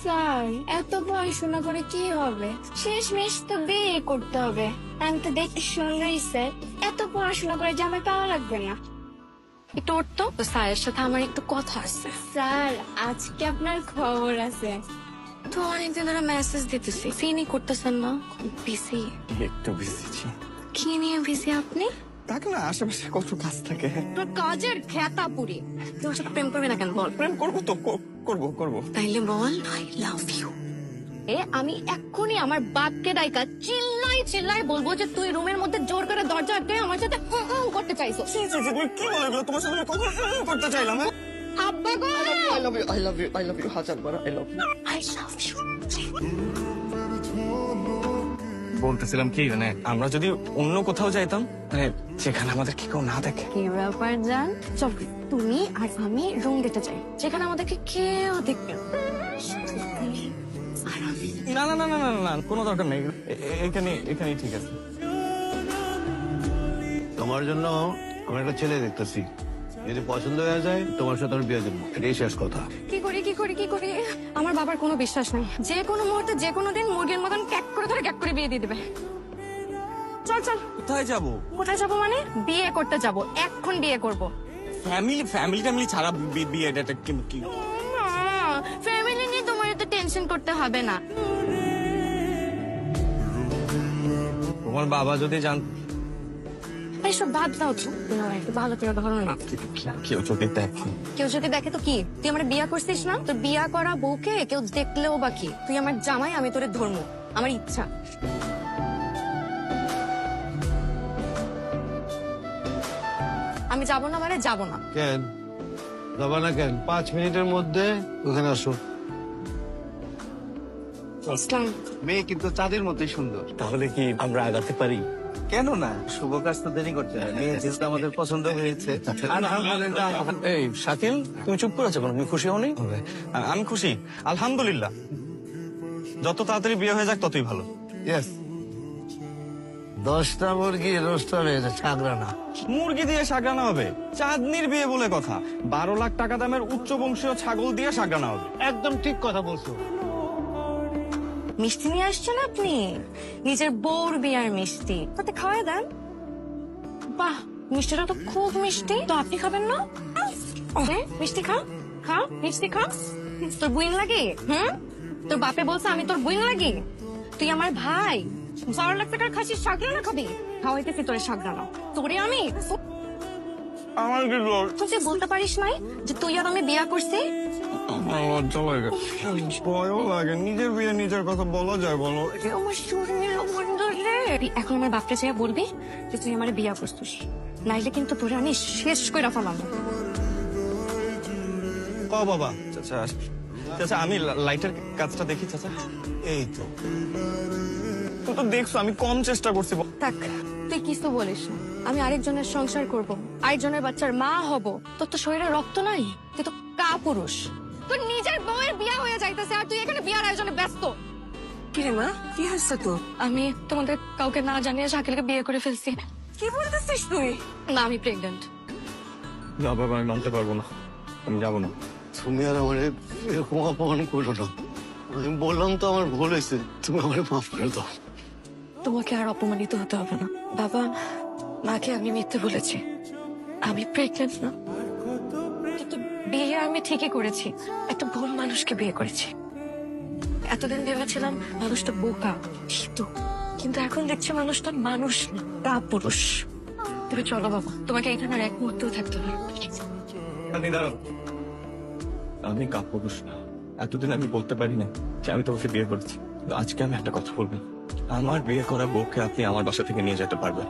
Sir এত পড়াশোনা করে কি হবে? শেষমেশ তো বিয়ে করতে হবে। আমি তো দেখতে সুন্দরী স্যার, এত পড়াশোনা করে জামাই পাওয়া লাগবে না। একটু উঠতো, স্যারের সাথে আমার একটু কথা আছে। স্যার আজকে আপনার খবর আছে। তো অনেকদিন ধরে মেসেজ দিতেছি, সিনই করতেছেন না। বিসি? একটু বিজি। কি নিয়ে বিসি আপনি? তাকে না, আশেপাশে কত কাজ থাকে। তোর কাজের খেতা পুরি। তোর সাথে প্রেম করবি না কেন বল? প্রেম করবো তো, করবো। তাইলে বল আই লাভ ইউ। আমি এক্ষুনি আমার বাপকে ডাইকা চিল্লাই বলবো যে তুই রুমের মধ্যে জোর করে দরজা আটকে আমার সাথে করতে চাইছো। তুমি কি বলে এগুলো? তোমার সাথে কখন করতে চাইলাম? আব্বা গো, I love you হাজারবার I love you। I love you. বলতেছিলাম কি, মানে আমরা যদি অন্য কোথাও যাইতাম, মানে যেখানে আমাদের কি কেউ না দেখে। কি ব্যাপার জান? চল তুমি আর আমি রুম দিতে চাই, যেখানে আমাদেরকে কেউ দেখবে না। না, কোনো দরকার নেই। এখানেই ঠিক আছে। তোমার জন্য আমার একটা ছেলে দেখতেছি, যদি পছন্দ হয়ে যায় তোমার সাথে আমি বিয়ে দেবো, এটাই শেষ কথা। কি করি? আমার বাবার কোনো বিশ্বাস নাই, যে কোনো মুহূর্তে যে কোনো দিন মুরগির মতন ক্যাক করে বিয়ে দিয়ে দেবে। চল। কোথায় যাবো? কোথায় যাবো মানে? বিয়ে করতে যাবো, এখন বিয়ে করবো। ফ্যামিলি ছাড়া বিয়েটা কি? ফ্যামিলি নিয়ে তোমার এত টেনশন করতে হবে না। তোমার বাবা যদি জান। এইসব বাদ দাও তো, একটু ভালো করে ধরো না। কেউ যদি দেখে তো কি? তুই আমার বিয়া করছিস না? তোর বিয়া করা বউকে কেউ দেখলেও বা কি? তুই আমার জামাই, আমি তোরে ধর্ম, আমার ইচ্ছা। আমি যাবো না মানে যাবো না। কেন যাবা না কেন? 5 মিনিটের মধ্যে ওখানে আসো। ইসলাম মেয়ে কিন্তু চাঁদের মতোই সুন্দর। তাহলে কি আমরা আগাতে পারি? কেন না? শুভ কাজ তো দেরি করতে হয়। মেয়ে যেহেতু আমাদের পছন্দ হয়েছে। এই শাকিল, তুমি চুপ করে আছো কেন? তুমি খুশি হওনি? আমি খুশি, আলহামদুলিল্লাহ। যত তাড়াতাড়ি বিয়ে হয়ে যাক ততই ভালো। ইয়েস। 10টা মুরগি রোস্ট হবে, ছাগরা না। মুরগি দিয়ে সাগরানা হবে? চাঁদনির বিয়ে বলে কথা। 12 লাখ টাকা দামের উচ্চ বংশীয় ছাগল দিয়ে সাগরানা হবে। একদম ঠিক কথা বলছো। মিষ্টি নিয়ে আসছেন আপনি? নিজের বউর বিয়ার মিষ্টি, তাতে খাওয়াই দেন। বাহ, মিষ্টিটা তো খুব মিষ্টি। তো আপনি খাবেন না? মিষ্টি খা, মিষ্টি খা। তোর বুইন লাগে? তোর বাপে বলছে আমি তোর বুইন লাগি? তুই আমার ভাই, 12 লাখ টাকার খাসির সাগরানা খাবি? খাওয়াইতেছি তোরে সাগরানা। তোরে আমি আমার কি দোষ? তুই যে বলতে পারিস নাই যে তুই আর আমি বিয়া করছি? আমার লজ্জা লাগে, ভয়ও লাগে। নিজের বিয়ে নিজের কথা বলা যায় বলো? আমার শরীর তুই এখন আমার বাপটা চাইয়া বলবি যে তুই আমার বিয়া করছিস, নাইলে কিন্তু তোরে আমি শেষ করে ফেলাম। ক বাবা। চাচা আমি লাইটের কাজটা দেখি। চাচা এই তো তুই তো দেখছো আমি কম চেষ্টা করছি। থাক, তুই কিছু বলিস না। আমি আরেকজনের সংসার করব, আরেকজনের বাচ্চার মা হব। তোর তো শরীরে রক্ত নাই, তুই তো কাপুরুষ। তোর নিজের বউয়ের বিয়া হয়ে যাইতেছে আর তুই এখানে বিয়ার আয়োজনে ব্যস্ত। কিরে মা, কি হচ্ছে তো? আমি তোমাদের কাউকে না জানিয়ে শাকিলকে বিয়ে করে ফেলছি। কি বলতেছিস তুই? না, আমি প্রেগন্যান্ট। না বাবা, আমি মানতে পারবো না, আমি যাবো না। তুমি আর আমার এরকম অপমান করো না। আমি বললাম তো আমার ভুল হয়েছে, তুমি আমার মাফ করে দাও। তোমাকে আর অপমানিত হতে হবে না। বাবা মাকে আমি মিথ্যে বলেছি, আমি প্রেগন্যান্ট না। কিন্তু বিয়ে আমি ঠিকই করেছি, একটা ভুল মানুষকে বিয়ে করেছি। এতদিন ভেবেছিলাম মানুষটা বোকা, কিন্তু এখন দেখছি মানুষটা মানুষ না, কাপুরুষ। তুমি চলো বাবা, তোমাকে এখানে আর এক মুহূর্তেও থাকতে হবে। আমি কাপুরুষ না। এতদিন আমি বলতে পারি না যে আমি তোমাকে বিয়ে করেছি। আজকে আমি একটা কথা বলবো, আমার বিয়ে করা বউকে আপনি আমার বাসা থেকে নিয়ে যেতে পারবেন।